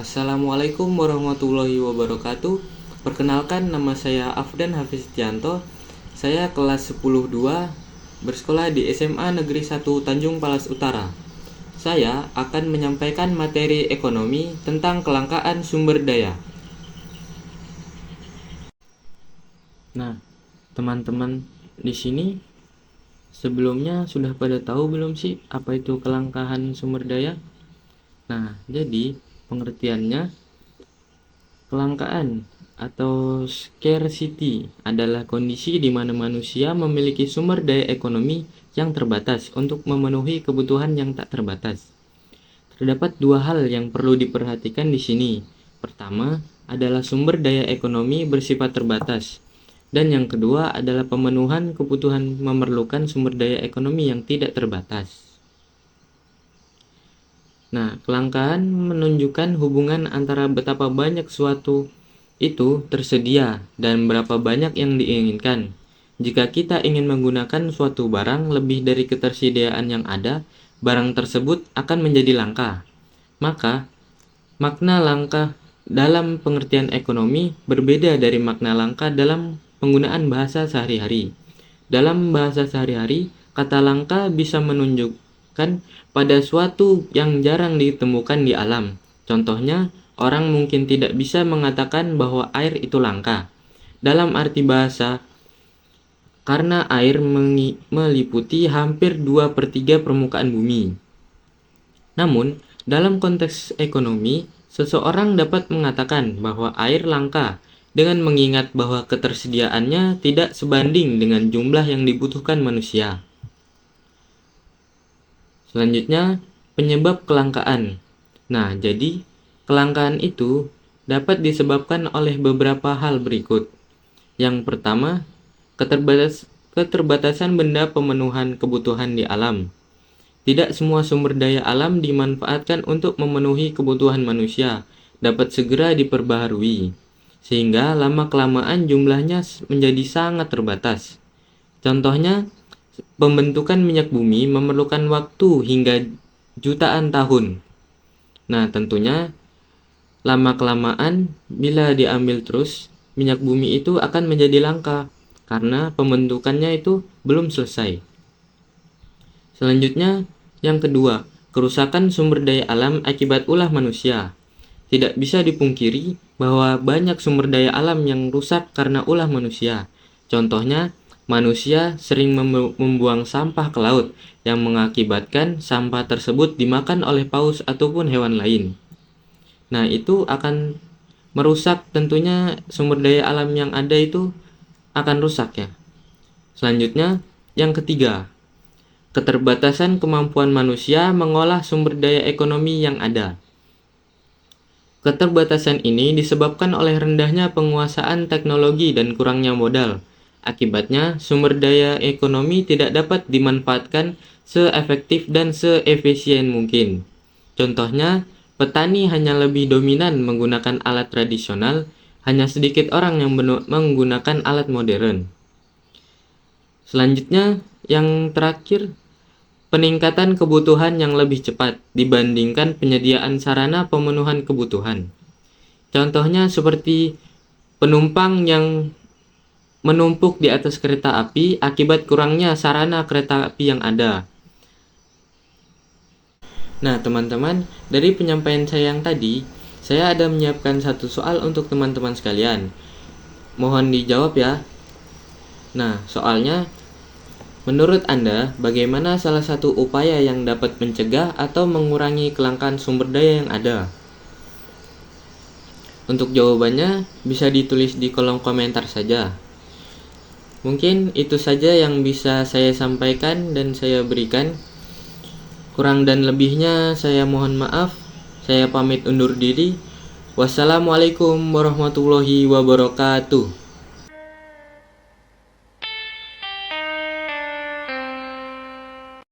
Assalamualaikum warahmatullahi wabarakatuh. Perkenalkan, nama saya Afdan Hafiz Tianto. Saya kelas 10-2 bersekolah di SMA Negeri 1 Tanjung Palas Utara. Saya akan menyampaikan materi ekonomi tentang kelangkaan sumber daya. Nah, teman-teman di sini sebelumnya sudah pada tahu belum sih apa itu kelangkaan sumber daya? Nah, jadi pengertiannya, kelangkaan atau scarcity adalah kondisi di mana manusia memiliki sumber daya ekonomi yang terbatas untuk memenuhi kebutuhan yang tak terbatas. Terdapat dua hal yang perlu diperhatikan di sini. Pertama adalah sumber daya ekonomi bersifat terbatas, dan yang kedua adalah pemenuhan kebutuhan memerlukan sumber daya ekonomi yang tidak terbatas. Nah, kelangkaan menunjukkan hubungan antara betapa banyak suatu itu tersedia dan berapa banyak yang diinginkan. Jika kita ingin menggunakan suatu barang lebih dari ketersediaan yang ada, barang tersebut akan menjadi langka. Maka, makna langka dalam pengertian ekonomi berbeda dari makna langka dalam penggunaan bahasa sehari-hari. Dalam bahasa sehari-hari, kata langka bisa menunjukkan pada suatu yang jarang ditemukan di alam. Contohnya, orang mungkin tidak bisa mengatakan bahwa air itu langka. Dalam arti bahasa, karena air meliputi hampir 2/3 permukaan bumi. Namun, dalam konteks ekonomi, seseorang dapat mengatakan bahwa air langka dengan mengingat bahwa ketersediaannya tidak sebanding dengan jumlah yang dibutuhkan manusia. Selanjutnya, penyebab kelangkaan. Nah, jadi kelangkaan itu dapat disebabkan oleh beberapa hal berikut. Yang pertama, keterbatasan benda pemenuhan kebutuhan di alam. Tidak semua sumber daya alam dimanfaatkan untuk memenuhi kebutuhan manusia, dapat segera diperbaharui, sehingga lama-kelamaan jumlahnya menjadi sangat terbatas. Contohnya, pembentukan minyak bumi memerlukan waktu hingga jutaan tahun. Nah, tentunya lama-kelamaan bila diambil terus, minyak bumi itu akan menjadi langka karena pembentukannya itu belum selesai. Selanjutnya, yang kedua, kerusakan sumber daya alam akibat ulah manusia. Tidak bisa dipungkiri bahwa banyak sumber daya alam yang rusak karena ulah manusia. Contohnya, manusia sering membuang sampah ke laut yang mengakibatkan sampah tersebut dimakan oleh paus ataupun hewan lain. Nah, itu akan merusak, tentunya sumber daya alam yang ada itu akan rusak ya. Selanjutnya, yang ketiga, keterbatasan kemampuan manusia mengolah sumber daya ekonomi yang ada. Keterbatasan ini disebabkan oleh rendahnya penguasaan teknologi dan kurangnya modal. Akibatnya, sumber daya ekonomi tidak dapat dimanfaatkan seefektif dan seefisien mungkin. Contohnya, petani hanya lebih dominan menggunakan alat tradisional, hanya sedikit orang yang menggunakan alat modern. Selanjutnya, yang terakhir, peningkatan kebutuhan yang lebih cepat dibandingkan penyediaan sarana pemenuhan kebutuhan. Contohnya seperti penumpang yang menumpuk di atas kereta api akibat kurangnya sarana kereta api yang ada. Nah, teman-teman, dari penyampaian saya yang tadi, saya ada menyiapkan satu soal untuk teman-teman sekalian. Mohon dijawab ya. Nah, soalnya, menurut Anda, bagaimana salah satu upaya yang dapat mencegah atau mengurangi kelangkaan sumber daya yang ada? Untuk jawabannya, bisa ditulis di kolom komentar saja. Mungkin itu saja yang bisa saya sampaikan dan saya berikan. Kurang dan lebihnya saya mohon maaf. Saya pamit undur diri. Wassalamualaikum warahmatullahi wabarakatuh.